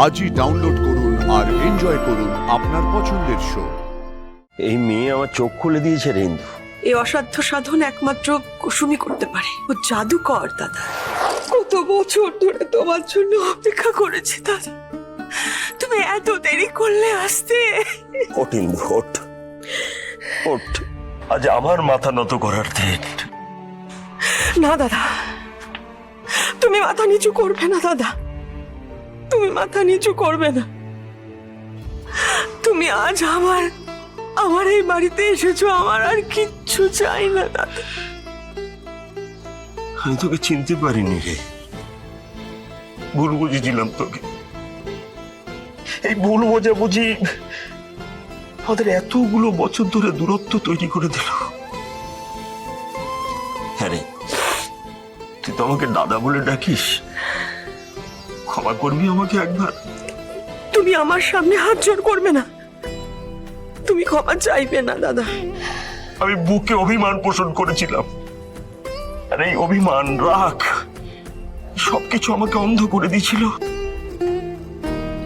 আজই ডাউনলোড করুন আর এনজয় করুন আপনার পছন্দের শো। এই মেয়ে আমার চোখ খুলে দিয়েছে রে ইন্দু। এই অসাধ্য সাধন একমাত্র কুসুমই করতে পারে। ও জাদুকর দাদা। কত বছর ধরে তোমার জন্য অপেক্ষা করেছি দাদা, তুমি এত দেরি করলে আসতে। ওঠ ইন্দু, ওঠ ওঠ, আজ আমার মাথা নত করার দিন। না দাদা, তুমি মাথা নিচু করবে না দাদা, তুমি মাথা নিচু করবে না। তুমি আজ আমার এই বাড়িতে এসেছো, আমার আর কিচ্ছু চাই না দাদা। আমি তোকে চিনতে পারিনি রে, ভুল বুঝেছিলাম তোকে। এই ভুল বোঝাবুঝি আমাদের এতগুলো বছর ধরে দূরত্ব তৈরি করে দিল। হ্যাঁ রে, তুই তো আমাকে দাদা বলে ডাকিস, ক্ষমা করবি আমাকে একবার? তুমি আমার সামনে হাত জোড় করবে না, তুমি ক্ষমা চাইবে না দাদা। আমি বুকে অভিমান পোষণ করেছিলাম, আর এই অভিমান, রাগ সবকিছু আমাকে অন্ধ করে দিয়েছিল।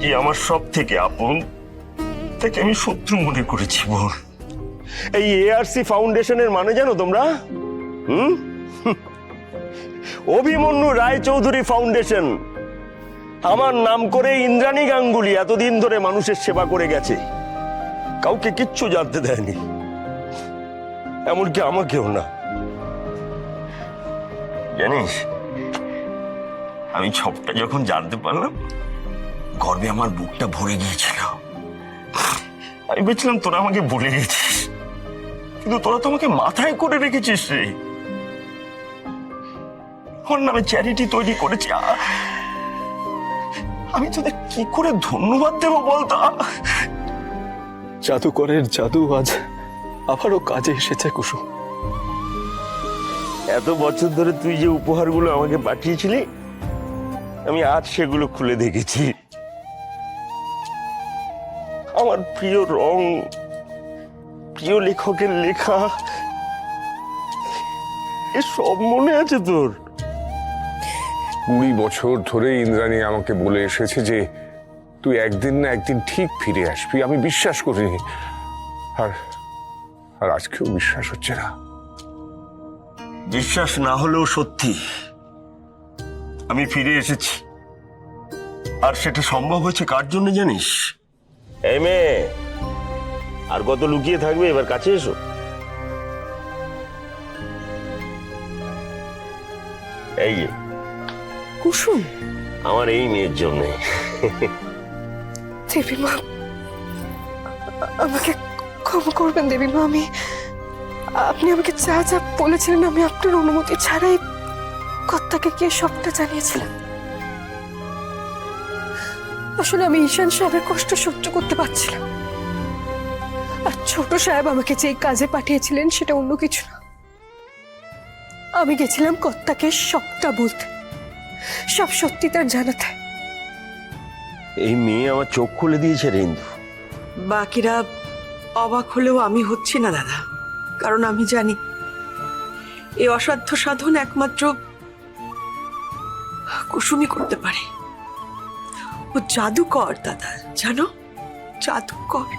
যে আমার সব থেকে আপন তাকে আমি শত্রু মনে করেছি। বল, এই এআরসি ফাউন্ডেশনের মানে জানো তোমরা? অভিমন্যু রায়চৌধুরী ফাউন্ডেশন। আমার নাম করে ইন্দ্রাণী গাঙ্গুলি এতদিন ধরে মানুষের সেবা করে গেছে, কাউকে কিচ্ছু জানতে দেয়নি, এমনকি আমাকেও না। জানিস, আমি সবটা যখন জানতে পারলাম, গর্বে আমার বুকটা ভরে গিয়েছিল। আমি ভেবেছিলাম তোরা আমাকে ভুলে গেছিস, কিন্তু তোরা তো আমাকে মাথায় করে রেখেছিস রে। আমার নামে চ্যারিটি তৈরি করেছি, আমি তোদের কি করে ধন্যবাদ দেবো বলতো? জাদুকরের জাদু আজ আবারও কাজে এসেছে কুসুম। এত বছর ধরে তুই যে উপহারগুলো আমাকে পাঠিয়েছিলি, আমি আজ সেগুলো খুলে দেখেছি। আমার প্রিয় রং, প্রিয় লেখকের লেখা, সব মনে আছে তোর? 20 বছর ধরে ইন্দ্রাণী আমাকে বলে এসেছে যে তুই একদিন না একদিন ঠিক ফিরে আসবি। আমি বিশ্বাস করিনি, আর আজকেও বিশ্বাস হচ্ছে না। বিশ্বাস না হলেও সত্যি, আমি ফিরে এসেছি। আর সেটা সম্ভব হয়েছে কার জন্য জানিস? এই মেয়ে, আর কত লুকিয়ে থাকবে? এবার কাছে এসো। এই যে কুসুম, আমার এই মেয়ের জন্য। দেবীমা, আমাকে ক্ষমা করবেন দেবীমা। আপনি আমাকে যা যা বলেছিলেন, আমি আপনার অনুমতি ছাড়াই কর্তাকে গিয়ে সবটা জানিয়েছিলাম। আসলে আমি ঈশান সাহেবের কষ্ট সহ্য করতে পারছিলাম, আর ছোট সাহেব আমাকে যে কাজে পাঠিয়েছিলেন সেটা অন্য কিছু না। আমি গেছিলাম কর্তাকে সবটা বলতে, সব সত্যি তার জানাতে। এই মেয়ে আমার চোখ খুলে দিয়েছে রে ইন্দু। বাকিরা অবাক হলেও আমি হচ্ছি না দাদা, কারণ আমি জানি এই অসাধ্য সাধন একমাত্র কুসুমই করতে পারে। ও জাদুকর দাদা, জানো, জাদুকর।